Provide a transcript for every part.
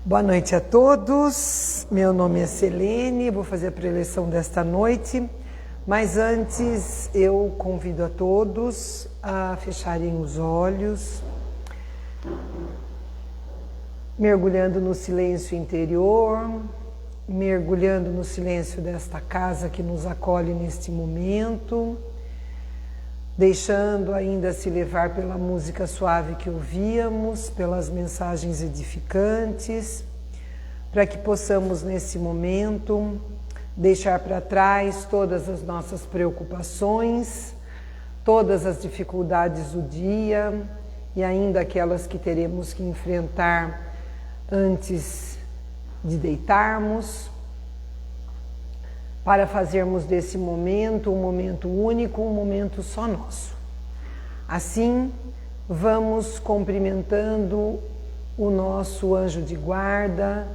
Boa noite a todos, meu nome é Selene, vou fazer a preleção desta noite, mas antes eu convido a todos a fecharem os olhos, mergulhando no silêncio interior, mergulhando no silêncio desta casa que nos acolhe neste momento, deixando ainda se levar pela música suave que ouvíamos, pelas mensagens edificantes, para que possamos nesse momento deixar para trás todas as nossas preocupações, todas as dificuldades do dia e ainda aquelas que teremos que enfrentar antes de deitarmos, para fazermos desse momento um momento único, um momento só nosso. Assim, vamos cumprimentando o nosso anjo de guarda,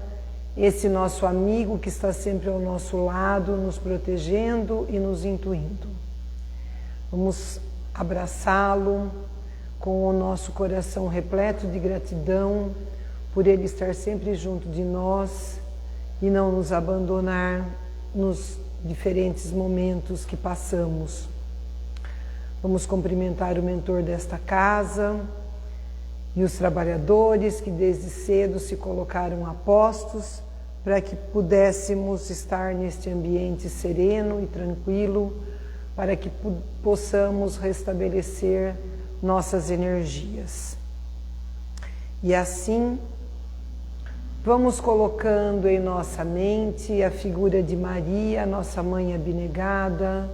esse nosso amigo que está sempre ao nosso lado, nos protegendo e nos intuindo. Vamos abraçá-lo com o nosso coração repleto de gratidão por ele estar sempre junto de nós e não nos abandonar nos diferentes momentos que passamos. Vamos cumprimentar o mentor desta casa e os trabalhadores que desde cedo se colocaram a postos para que pudéssemos estar neste ambiente sereno e tranquilo, para que possamos restabelecer nossas energias. E assim, vamos colocando em nossa mente a figura de Maria, nossa mãe abnegada,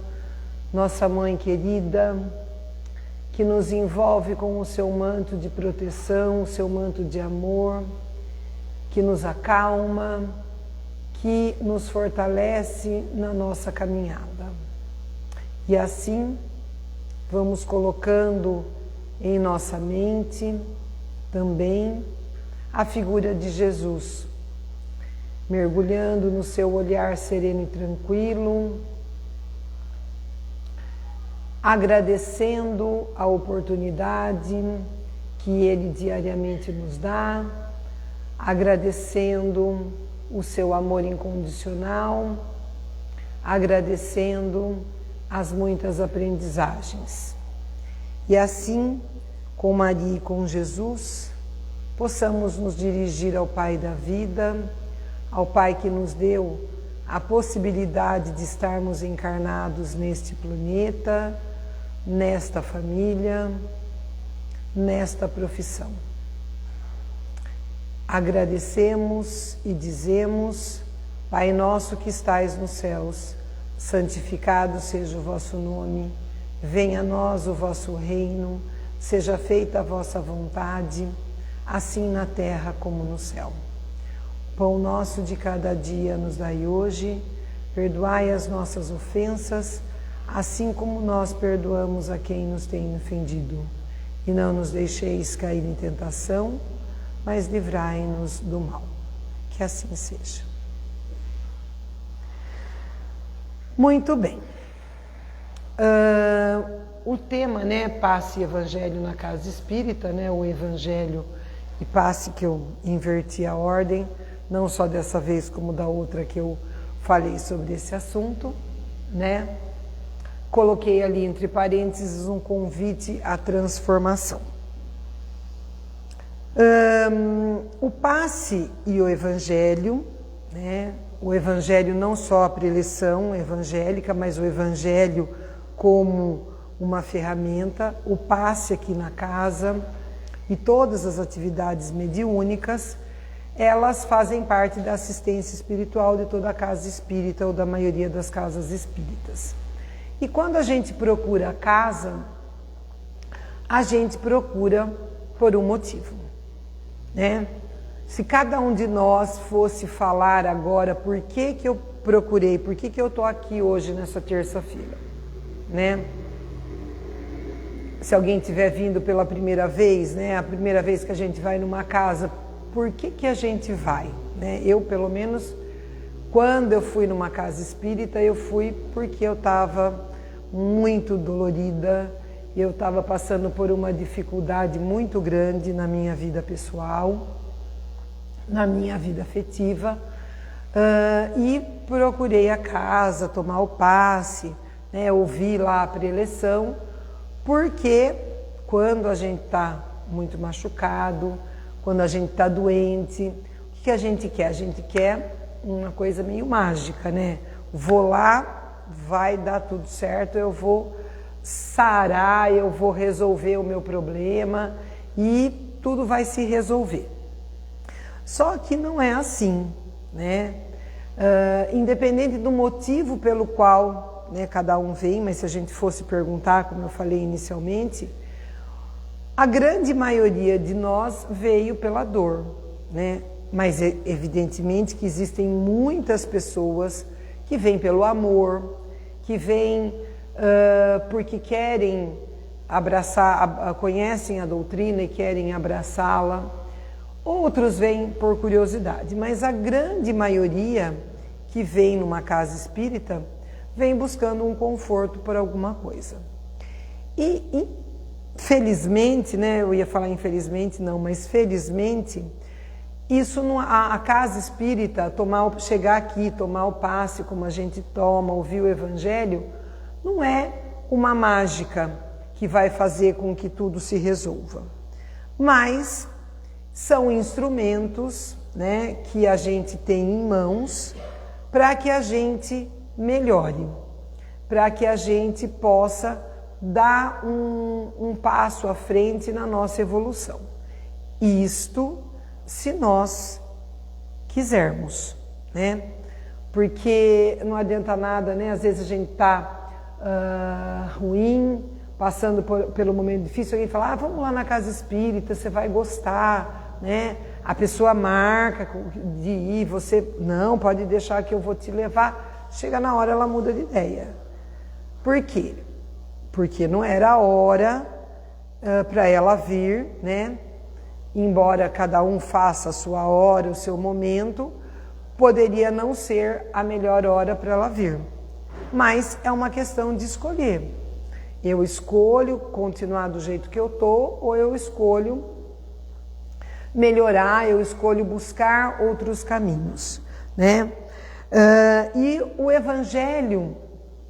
nossa mãe querida, que nos envolve com o seu manto de proteção, o seu manto de amor, que nos acalma, que nos fortalece na nossa caminhada. E assim, vamos colocando em nossa mente também a figura de Jesus, mergulhando no seu olhar sereno e tranquilo, agradecendo a oportunidade que Ele diariamente nos dá, agradecendo o seu amor incondicional, agradecendo as muitas aprendizagens. E assim, com Maria e com Jesus, possamos nos dirigir ao Pai da vida, ao Pai que nos deu a possibilidade de estarmos encarnados neste planeta, nesta família, nesta profissão. Agradecemos e dizemos: Pai nosso que estais nos céus, santificado seja o vosso nome, venha a nós o vosso reino, seja feita a vossa vontade, assim na terra como no céu. O pão nosso de cada dia nos dai hoje, perdoai as nossas ofensas, assim como nós perdoamos a quem nos tem ofendido. E não nos deixeis cair em tentação, mas livrai-nos do mal. Que assim seja. Muito bem. O tema, passe Evangelho na Casa Espírita, o Evangelho e passe, que eu inverti a ordem, não só dessa vez como da outra que eu falei sobre esse assunto, Coloquei ali entre parênteses um convite à transformação. O passe e o Evangelho, o Evangelho não só a preleção evangélica, mas o Evangelho como uma ferramenta, o passe aqui na casa e todas as atividades mediúnicas, elas fazem parte da assistência espiritual de toda a casa espírita ou da maioria das casas espíritas. E quando a gente procura a casa, a gente procura por um motivo, Se cada um de nós fosse falar agora por que eu procurei, por que eu estou aqui hoje nessa terça-feira, Se alguém estiver vindo pela primeira vez, a primeira vez que a gente vai numa casa, por que a gente vai? Eu, pelo menos, quando eu fui numa casa espírita, eu fui porque eu estava muito dolorida, eu estava passando por uma dificuldade muito grande na minha vida pessoal, na minha vida afetiva, e procurei a casa, tomar o passe, né, ouvir lá a preleção, porque quando a gente está muito machucado, quando a gente está doente, o que a gente quer? A gente quer uma coisa meio mágica, né? Vou lá, vai dar tudo certo, eu vou sarar, eu vou resolver o meu problema e tudo vai se resolver. Só que não é assim, né? Independente do motivo pelo qual, né, cada um vem, mas se a gente fosse perguntar, como eu falei inicialmente, a grande maioria de nós veio pela dor, né? Mas evidentemente que existem muitas pessoas que vêm pelo amor, que vêm porque querem abraçar, conhecem a doutrina e querem abraçá-la. Outros vêm por curiosidade, mas a grande maioria que vem numa casa espírita vem buscando um conforto por alguma coisa. E felizmente, né, eu ia falar infelizmente não, mas felizmente, isso a casa espírita, chegar aqui, tomar o passe como a gente toma, ouvir o evangelho, não é uma mágica que vai fazer com que tudo se resolva. Mas são instrumentos, né, que a gente tem em mãos para que a gente melhore, para que a gente possa dar um passo à frente na nossa evolução. Isto se nós quisermos, né? Porque não adianta nada, né? Às vezes a gente está ruim, passando pelo momento difícil, alguém fala, vamos lá na casa espírita, você vai gostar, né? A pessoa marca de ir, você, não, pode deixar que eu vou te levar. Chega na hora, ela muda de ideia. Por quê? Porque não era a hora para ela vir, né? Embora cada um faça a sua hora, o seu momento, poderia não ser a melhor hora para ela vir. Mas é uma questão de escolher. Eu escolho continuar do jeito que eu estou, ou eu escolho melhorar, eu escolho buscar outros caminhos, né? E o Evangelho,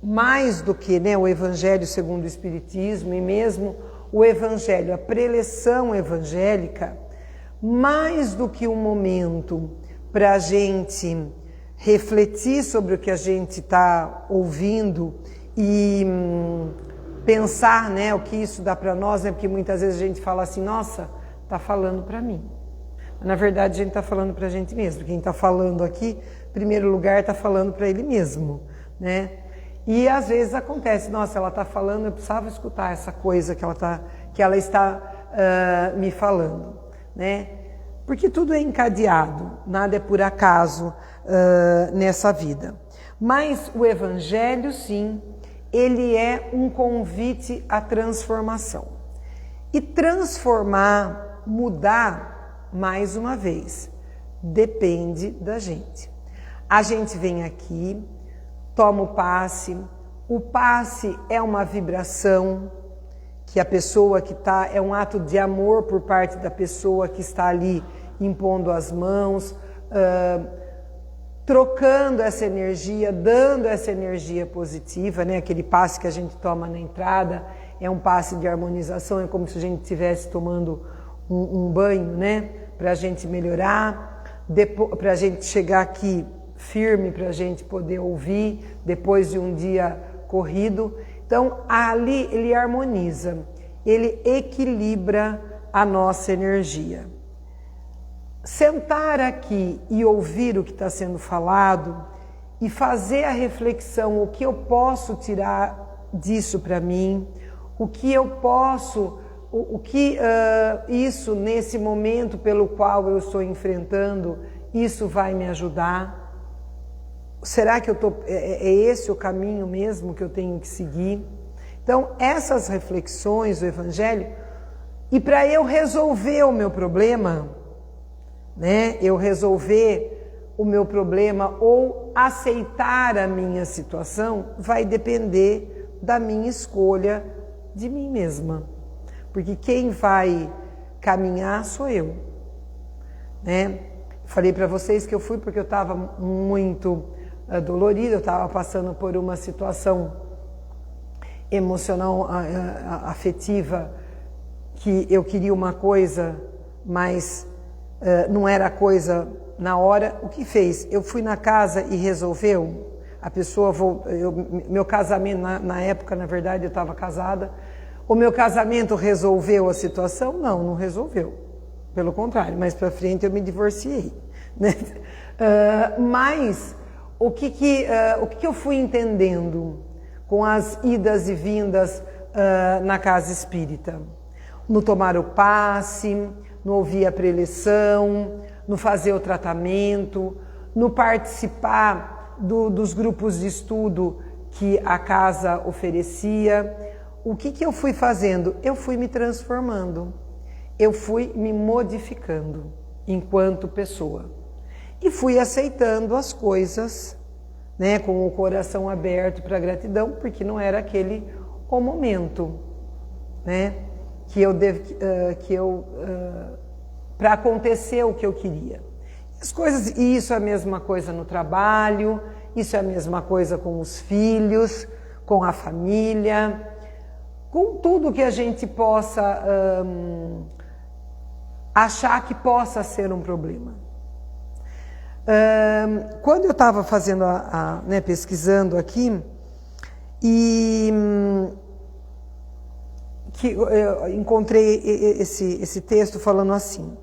mais do que, né, o Evangelho segundo o Espiritismo e mesmo o Evangelho, a preleção evangélica, mais do que um momento para a gente refletir sobre o que a gente está ouvindo e pensar, né, o que isso dá para nós, né, porque muitas vezes a gente fala assim, nossa, está falando para mim. Na verdade, a gente está falando para a gente mesmo. Quem está falando aqui, em primeiro lugar, está falando para ele mesmo, né? E às vezes acontece, nossa, ela está falando, eu precisava escutar essa coisa que ela está me falando, né? Porque tudo é encadeado, nada é por acaso nessa vida. Mas o Evangelho, sim, ele é um convite à transformação. E transformar, mudar, mais uma vez, depende da gente. A gente vem aqui, toma o passe é uma vibração que a pessoa que está, é um ato de amor por parte da pessoa que está ali impondo as mãos, trocando essa energia, dando essa energia positiva, né? Aquele passe que a gente toma na entrada é um passe de harmonização, é como se a gente estivesse tomando um banho, né? Para a gente melhorar, para a gente chegar aqui firme, para a gente poder ouvir depois de um dia corrido. Então, ali ele harmoniza, ele equilibra a nossa energia. Sentar aqui e ouvir o que está sendo falado e fazer a reflexão, o que eu posso tirar disso para mim, o que eu posso, isso nesse momento pelo qual eu estou enfrentando, isso vai me ajudar. Será que é esse o caminho mesmo que eu tenho que seguir? Então, essas reflexões do Evangelho, e para eu resolver o meu problema, né, eu resolver o meu problema ou aceitar a minha situação, vai depender da minha escolha de mim mesma. Porque quem vai caminhar sou eu, né? Falei para vocês que eu fui porque eu estava muito dolorida, eu estava passando por uma situação emocional, afetiva, que eu queria uma coisa, mas não era a coisa na hora. O que fez? Eu fui na casa e resolveu. A pessoa meu casamento, na época, na verdade, eu estava casada. O meu casamento resolveu a situação? Não, não resolveu. Pelo contrário, mais para frente eu me divorciei. Né? Mas o que eu fui entendendo com as idas e vindas na casa espírita? No tomar o passe, no ouvir a preleção, no fazer o tratamento, no participar dos grupos de estudo que a casa oferecia. O que eu fui fazendo? Eu fui me transformando, eu fui me modificando enquanto pessoa e fui aceitando as coisas, né, com o coração aberto para a gratidão, porque não era aquele o momento, né, para acontecer o que eu queria. As coisas, e isso é a mesma coisa no trabalho, isso é a mesma coisa com os filhos, com a família, com tudo que a gente possa achar que possa ser um problema. Quando eu estava fazendo né, pesquisando aqui, e que eu encontrei esse texto falando assim,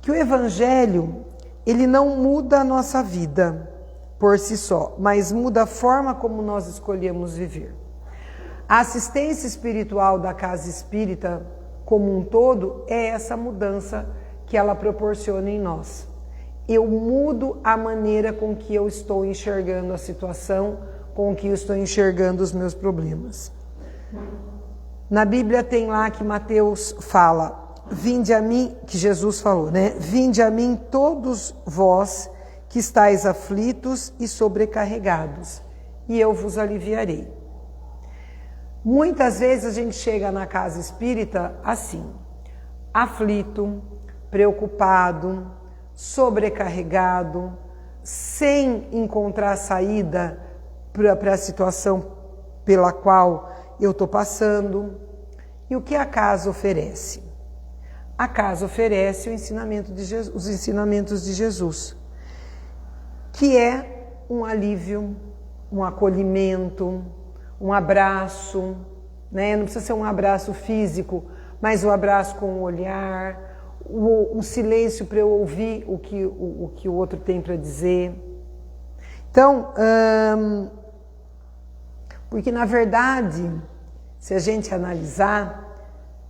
que o Evangelho, ele não muda a nossa vida por si só, mas muda a forma como nós escolhemos viver. A assistência espiritual da casa espírita como um todo é essa mudança que ela proporciona em nós. Eu mudo a maneira com que eu estou enxergando a situação, com que eu estou enxergando os meus problemas. Na Bíblia tem lá que Mateus fala, vinde a mim, que Jesus falou, né? Vinde a mim todos vós que estáis aflitos e sobrecarregados, e eu vos aliviarei. Muitas vezes a gente chega na casa espírita assim, aflito, preocupado, sobrecarregado, sem encontrar saída para a situação pela qual eu estou passando. E o que a casa oferece? A casa oferece o ensinamento de Jesus, os ensinamentos de Jesus, que é um alívio, um acolhimento, um abraço, né? Não precisa ser um abraço físico, mas um abraço com o olhar, um silêncio para eu ouvir o que o outro tem para dizer. Então, porque na verdade, se a gente analisar,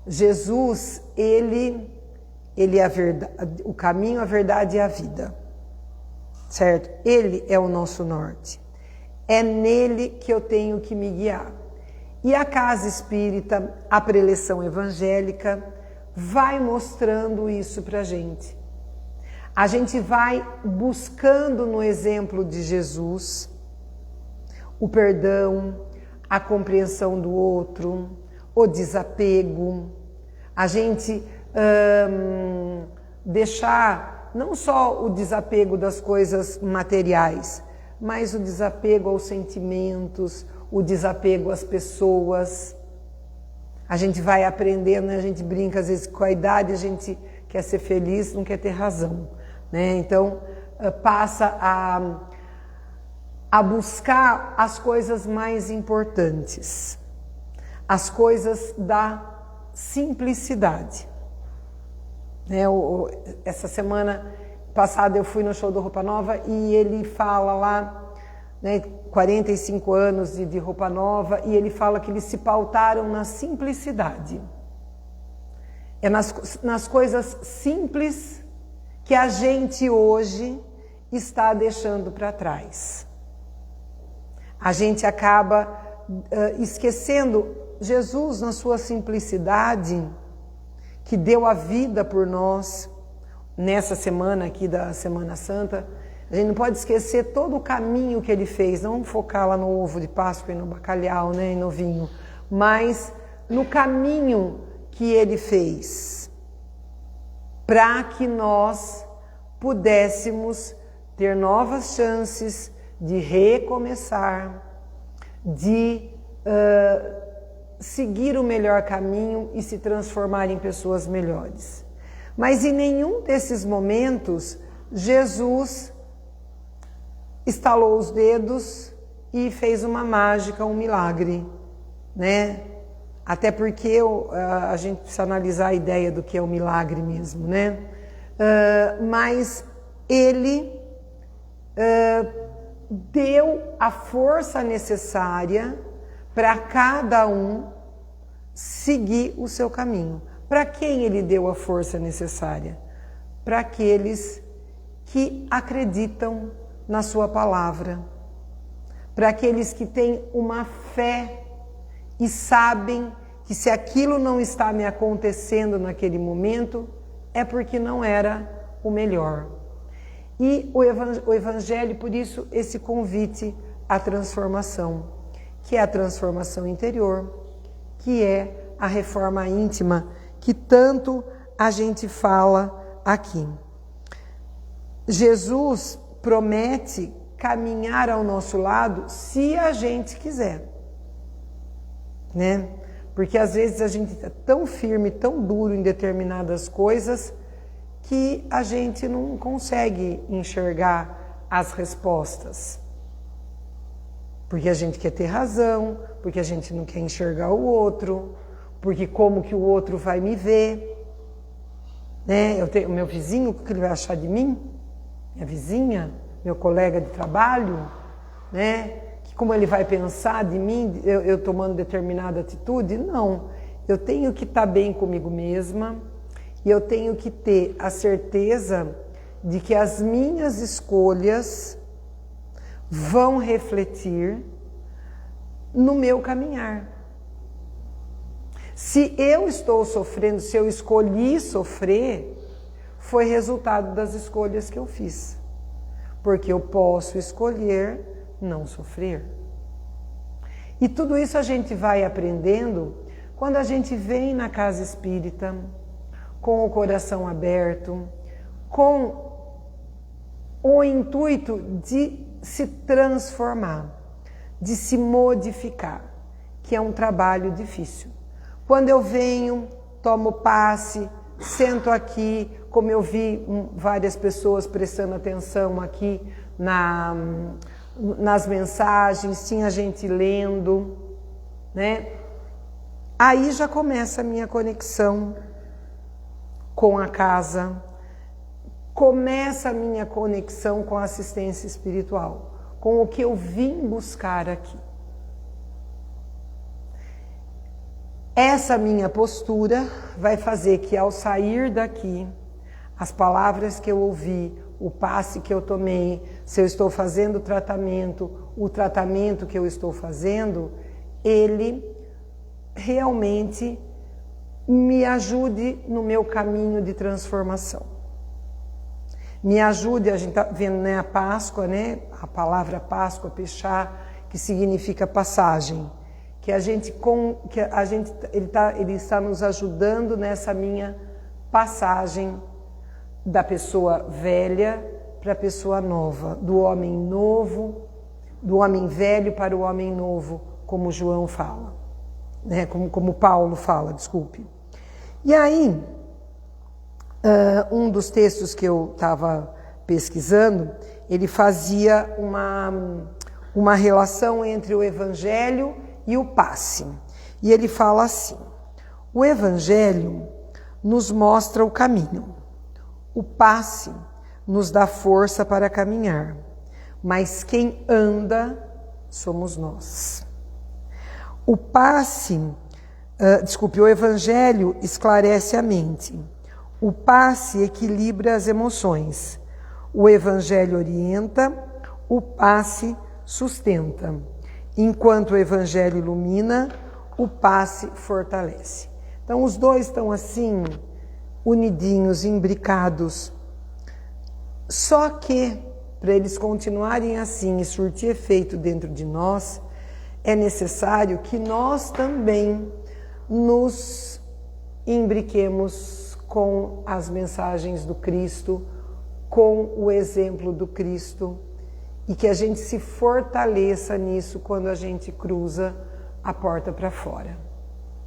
Jesus, ele é a verdade, o caminho, a verdade e a vida, certo? Ele é o nosso norte. É nele que eu tenho que me guiar. E a casa espírita, a preleção evangélica, vai mostrando isso para a gente. A gente vai buscando no exemplo de Jesus o perdão, a compreensão do outro, o desapego. A gente deixar não só o desapego das coisas materiais, mas o desapego aos sentimentos, o desapego às pessoas. A gente vai aprendendo, né? A gente brinca às vezes com a idade, a gente quer ser feliz, não quer ter razão, né? Então passa a buscar as coisas mais importantes, as coisas da simplicidade. Né? Essa semana passada eu fui no show do Roupa Nova e ele fala lá, né, 45 anos de Roupa Nova, e ele fala que eles se pautaram na simplicidade. É nas coisas simples que a gente hoje está deixando para trás. A gente acaba esquecendo Jesus na sua simplicidade, que deu a vida por nós. Nessa semana aqui da Semana Santa, a gente não pode esquecer todo o caminho que ele fez, não focar lá no ovo de Páscoa e no bacalhau, né, e no vinho, mas no caminho que ele fez para que nós pudéssemos ter novas chances de recomeçar, de seguir o melhor caminho e se transformar em pessoas melhores. Mas em nenhum desses momentos, Jesus estalou os dedos e fez uma mágica, um milagre, né? Até porque a gente precisa analisar a ideia do que é o milagre mesmo, né? Mas ele deu a força necessária para cada um seguir o seu caminho. Para quem ele deu a força necessária? Para aqueles que acreditam na sua palavra, para aqueles que têm uma fé e sabem que se aquilo não está me acontecendo naquele momento, é porque não era o melhor. E o Evangelho, por isso, esse convite à transformação, que é a transformação interior, que é a reforma íntima, que tanto a gente fala aqui. Jesus promete caminhar ao nosso lado se a gente quiser, né? Porque às vezes a gente está tão firme, tão duro em determinadas coisas que a gente não consegue enxergar as respostas. Porque a gente quer ter razão, porque a gente não quer enxergar o outro, porque como que o outro vai me ver, né? O meu vizinho, o que ele vai achar de mim? Minha vizinha, meu colega de trabalho, né? Que como ele vai pensar de mim, eu tomando determinada atitude? Não, eu tenho que estar bem comigo mesma e eu tenho que ter a certeza de que as minhas escolhas vão refletir no meu caminhar. Se eu estou sofrendo, se eu escolhi sofrer, foi resultado das escolhas que eu fiz. Porque eu posso escolher não sofrer. E tudo isso a gente vai aprendendo quando a gente vem na casa espírita, com o coração aberto, com o intuito de se transformar, de se modificar, que é um trabalho difícil. Quando eu venho, tomo passe, sento aqui, como eu vi várias pessoas prestando atenção aqui nas mensagens, tinha gente lendo, né? Aí já começa a minha conexão com a casa, começa a minha conexão com a assistência espiritual, com o que eu vim buscar aqui. Essa minha postura vai fazer que ao sair daqui, as palavras que eu ouvi, o passe que eu tomei, se eu estou fazendo o tratamento que eu estou fazendo, ele realmente me ajude no meu caminho de transformação. Me ajude, a gente está vendo, né, a Páscoa, né, a palavra Páscoa, Pechá, que significa passagem. Ele está nos ajudando nessa minha passagem da pessoa velha para a pessoa nova, do homem novo, do homem velho para o homem novo, como João fala, né? Como Paulo fala, desculpe. E aí, um dos textos que eu estava pesquisando, ele fazia uma relação entre o Evangelho e o passe. E ele fala assim: o Evangelho nos mostra o caminho, o passe nos dá força para caminhar, mas quem anda somos nós. O Evangelho esclarece a mente, o passe equilibra as emoções, o Evangelho orienta, o passe sustenta. Enquanto o Evangelho ilumina, o passe fortalece. Então, os dois estão assim, unidinhos, imbricados. Só que, para eles continuarem assim e surtir efeito dentro de nós, é necessário que nós também nos imbriquemos com as mensagens do Cristo, com o exemplo do Cristo e que a gente se fortaleça nisso quando a gente cruza a porta para fora,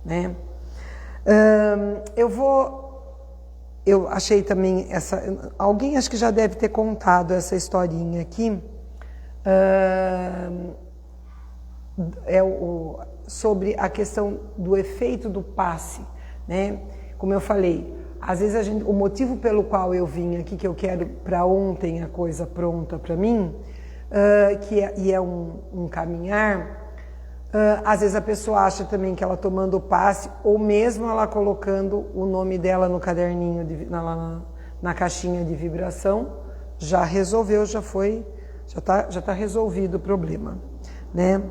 né? Eu achei também alguém acho que já deve ter contado essa historinha aqui, sobre a questão do efeito do passe, né? Como eu falei, às vezes o motivo pelo qual eu vim aqui, que eu quero para ontem a coisa pronta para mim, e é um caminhar, às vezes a pessoa acha também que ela tomando o passe, ou mesmo ela colocando o nome dela no caderninho, na caixinha de vibração, já resolveu, já está resolvido o problema, né?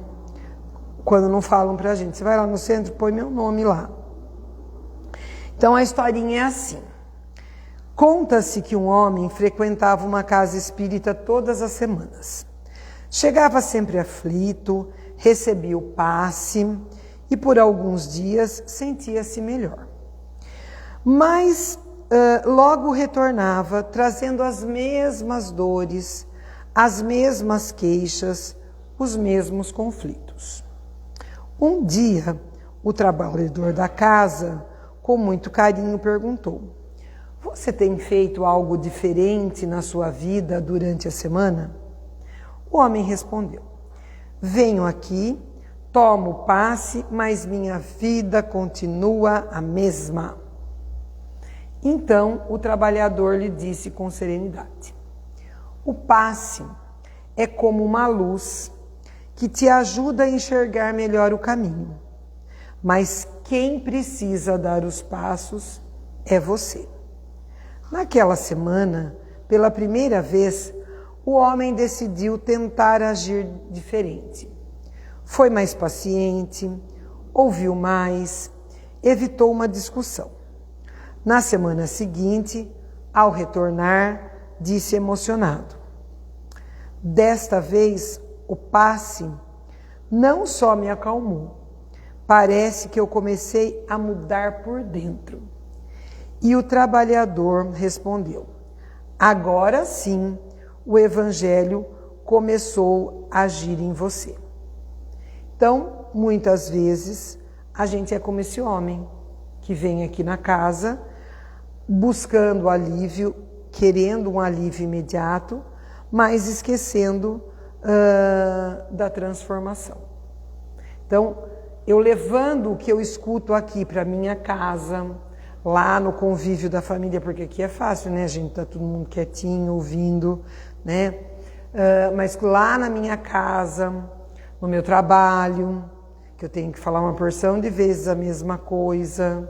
Quando não falam pra gente, você vai lá no centro, põe meu nome lá. Então a historinha é assim. Conta-se que um homem frequentava uma casa espírita todas as semanas. Chegava sempre aflito, recebia o passe e por alguns dias sentia-se melhor. Mas logo retornava trazendo as mesmas dores, as mesmas queixas, os mesmos conflitos. Um dia, o trabalhador da casa, com muito carinho, perguntou: "Você tem feito algo diferente na sua vida durante a semana?" O homem respondeu: "Venho aqui, tomo o passe, mas minha vida continua a mesma." Então o trabalhador lhe disse com serenidade: "O passe é como uma luz que te ajuda a enxergar melhor o caminho, mas quem precisa dar os passos é você." Naquela semana, pela primeira vez, o homem decidiu tentar agir diferente. Foi mais paciente, ouviu mais, evitou uma discussão. Na semana seguinte, ao retornar, disse emocionado: "Desta vez, o passe não só me acalmou, parece que eu comecei a mudar por dentro." E o trabalhador respondeu: "Agora sim, o Evangelho começou a agir em você." Então, muitas vezes, a gente é como esse homem que vem aqui na casa buscando alívio, querendo um alívio imediato, mas esquecendo da transformação. Então, eu levando o que eu escuto aqui para minha casa, lá no convívio da família, porque aqui é fácil, né, gente? Tá todo mundo quietinho, ouvindo, né? Mas lá na minha casa, no meu trabalho, que eu tenho que falar uma porção de vezes a mesma coisa,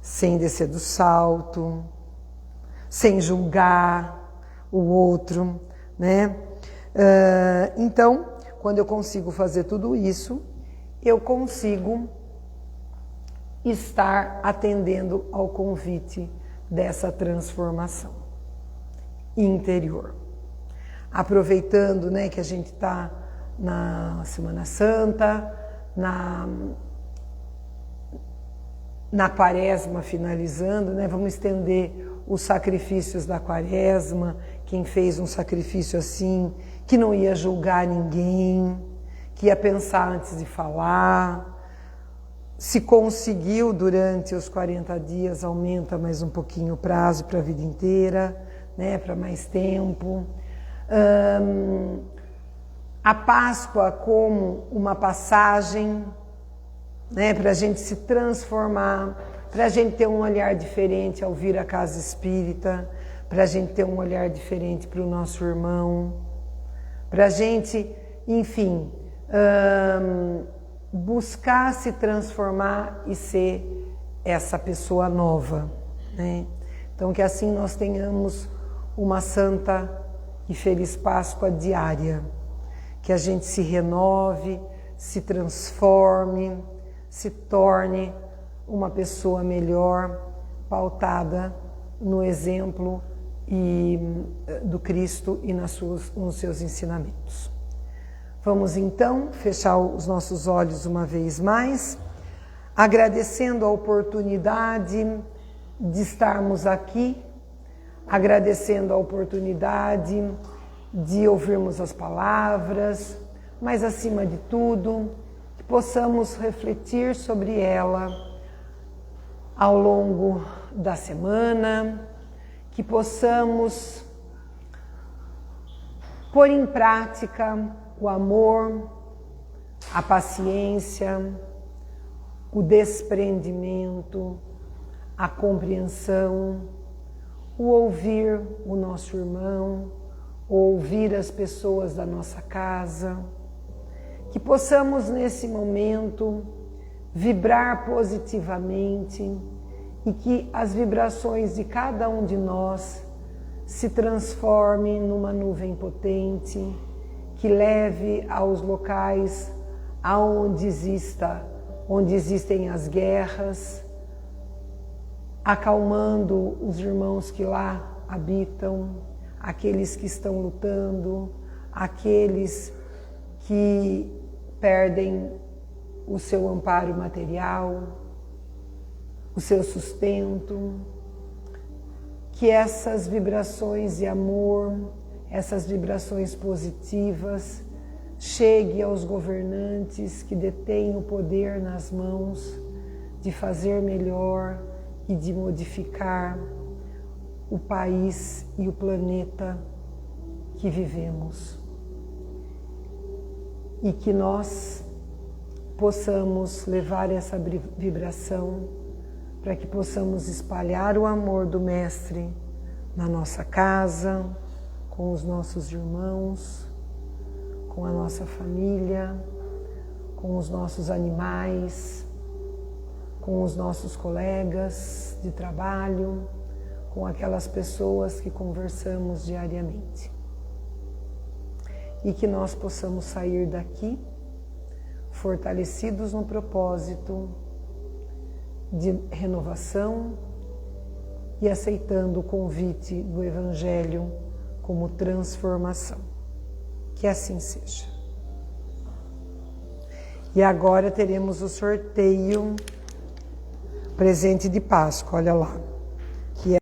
sem descer do salto, sem julgar o outro, né? Então, quando eu consigo fazer tudo isso, eu consigo estar atendendo ao convite dessa transformação interior. Aproveitando, né, que a gente está na Semana Santa, na Quaresma finalizando, né, vamos estender os sacrifícios da Quaresma. Quem fez um sacrifício assim, que não ia julgar ninguém, que ia pensar antes de falar. Se conseguiu durante os 40 dias, aumenta mais um pouquinho o prazo para a vida inteira, né, para mais tempo. A Páscoa como uma passagem, né, para a gente se transformar, para a gente ter um olhar diferente ao vir à casa espírita, para a gente ter um olhar diferente para o nosso irmão, para a gente, enfim, buscar se transformar e ser essa pessoa nova, né? Então, que assim nós tenhamos uma santa e feliz Páscoa diária, que a gente se renove, se transforme, se torne uma pessoa melhor, pautada no exemplo do Cristo e nos seus ensinamentos. Vamos então fechar os nossos olhos uma vez mais, agradecendo a oportunidade de estarmos aqui, agradecendo a oportunidade de ouvirmos as palavras, mas acima de tudo, que possamos refletir sobre ela ao longo da semana, que possamos pôr em prática o amor, a paciência, o desprendimento, a compreensão, o ouvir o nosso irmão, o ouvir as pessoas da nossa casa, que possamos nesse momento vibrar positivamente e que as vibrações de cada um de nós se transformem numa nuvem potente que leve aos locais onde existem as guerras, acalmando os irmãos que lá habitam, aqueles que estão lutando, aqueles que perdem o seu amparo material, o seu sustento, que essas vibrações de amor, essas vibrações positivas cheguem aos governantes que detêm o poder nas mãos de fazer melhor e de modificar o país e o planeta que vivemos. E que nós possamos levar essa vibração para que possamos espalhar o amor do Mestre na nossa casa, com os nossos irmãos, com a nossa família, com os nossos animais, com os nossos colegas de trabalho, com aquelas pessoas que conversamos diariamente. E que nós possamos sair daqui fortalecidos no propósito de renovação e aceitando o convite do Evangelho como transformação. Que assim seja. E agora teremos o sorteio presente de Páscoa, olha lá.